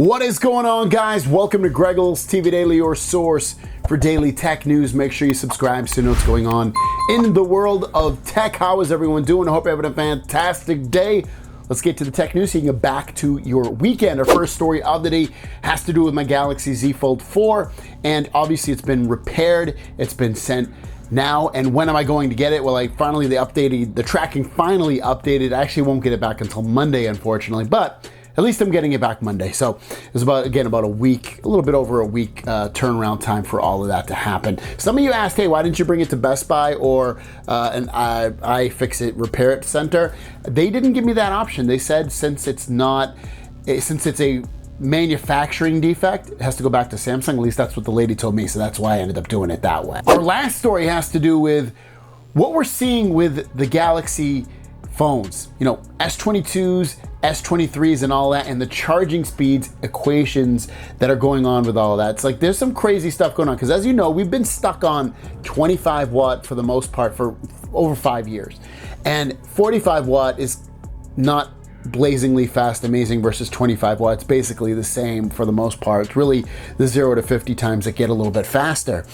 What is going on, guys? Welcome to Greggles TV Daily, your source for daily tech news. Make sure you subscribe so you know what's going on in the world of tech. How is everyone doing? I hope you're having a fantastic day. Let's get to the tech news so you can get back to your weekend. Our first story of the day has to do with my Galaxy Z Fold 4, and obviously it's been repaired. It's been sent now, and when am I going to get it? Well, the tracking finally updated. I actually won't get it back until Monday, unfortunately, but at least I'm getting it back Monday. So it's about a week, a little bit over a week turnaround time for all of that to happen. Some of you asked, hey, why didn't you bring it to Best Buy or an iFixit Repair It Center? They didn't give me that option. They said since it's a manufacturing defect, it has to go back to Samsung. At least that's what the lady told me. So that's why I ended up doing it that way. Our last story has to do with what we're seeing with the Galaxy phones, S22s, S23s and all that, and the charging speeds equations that are going on with all of that. It's like there's some crazy stuff going on because, as you know, we've been stuck on 25 watt for the most part for over 5 years, and 45 watt is not blazingly fast amazing versus 25 watts, basically the same for the most part. It's really the 0 to 50 times that get a little bit faster.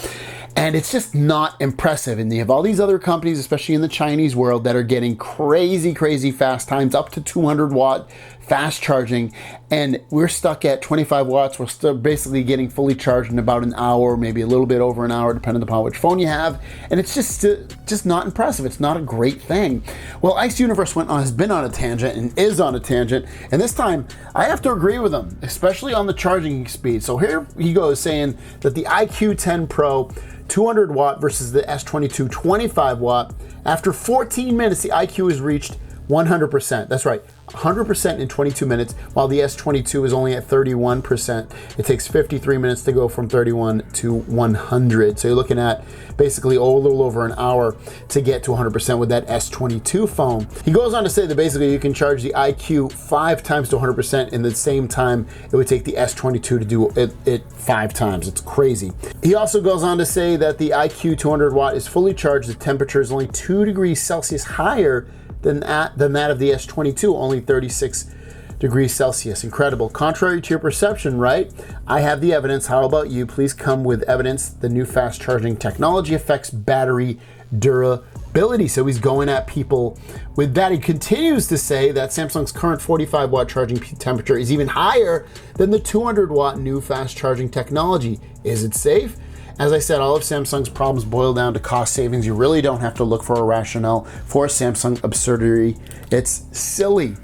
And it's just not impressive. And you have all these other companies, especially in the Chinese world, that are getting crazy, crazy fast times, up to 200 watt fast charging. And we're stuck at 25 watts. We're still basically getting fully charged in about an hour, maybe a little bit over an hour, depending upon which phone you have. And it's just not impressive. It's not a great thing. Well, Ice Universe has been on a tangent and is on a tangent. And this time I have to agree with him, especially on the charging speed. So here he goes saying that the iQOO 10 Pro 200 watt versus the S22 25 watt. After 14 minutes, the iQOO has reached 100%. That's right, 100% in 22 minutes, while the S22 is only at 31%. It takes 53 minutes to go from 31 to 100. So you're looking at basically a little over an hour to get to 100% with that S22 phone. He goes on to say that basically you can charge the iQOO 5 times to 100% in the same time it would take the S22 to do it 5 times. It's crazy. He also goes on to say that the iQOO 200 watt is fully charged. The temperature is only 2 degrees Celsius higher than that of the S22, only 36 degrees Celsius. Incredible. Contrary to your perception, right? I have the evidence. How about you? Please come with evidence. The new fast charging technology affects battery durability. So he's going at people with that. He continues to say that Samsung's current 45 watt charging temperature is even higher than the 200 watt new fast charging technology. Is it safe? As I said, all of Samsung's problems boil down to cost savings. You really don't have to look for a rationale for Samsung absurdity. It's silly.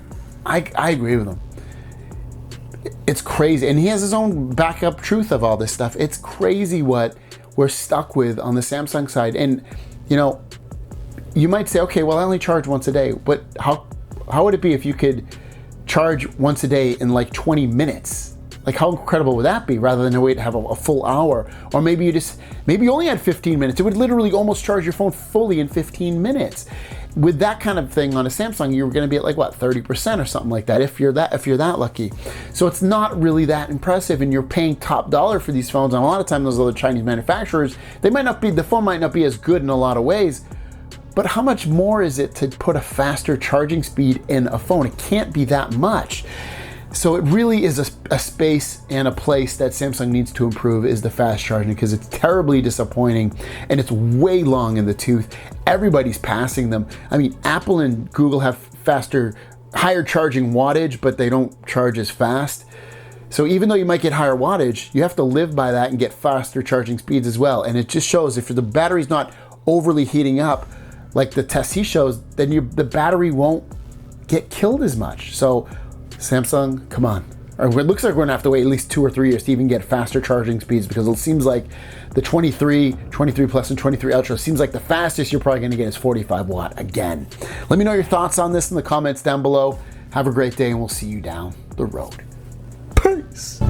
I agree with him. It's crazy. And he has his own backup truth of all this stuff. It's crazy what we're stuck with on the Samsung side. And, you might say, okay, well, I only charge once a day. But how would it be if you could charge once a day in like 20 minutes? Like, how incredible would that be, rather than wait to have a full hour? Or maybe you only had 15 minutes. It would literally almost charge your phone fully in 15 minutes. With that kind of thing on a Samsung, you're going to be at 30% or something like that, if you're that lucky. So it's not really that impressive, and you're paying top dollar for these phones. And a lot of time, those other Chinese manufacturers, the phone might not be as good in a lot of ways, but how much more is it to put a faster charging speed in a phone? It can't be that much. So it really is a space and a place that Samsung needs to improve, is the fast charging, because it's terribly disappointing and it's way long in the tooth. Everybody's passing them. I mean, Apple and Google have higher charging wattage, but they don't charge as fast. So even though you might get higher wattage, you have to live by that and get faster charging speeds as well. And it just shows if the battery's not overly heating up, like the test he shows, then the battery won't get killed as much. So Samsung, come on. It looks like we're gonna have to wait at least 2 or 3 years to even get faster charging speeds, because it seems like the 23 Plus and 23 Ultra seems like the fastest you're probably gonna get is 45 watt again. Let me know your thoughts on this in the comments down below. Have a great day, and we'll see you down the road. Peace.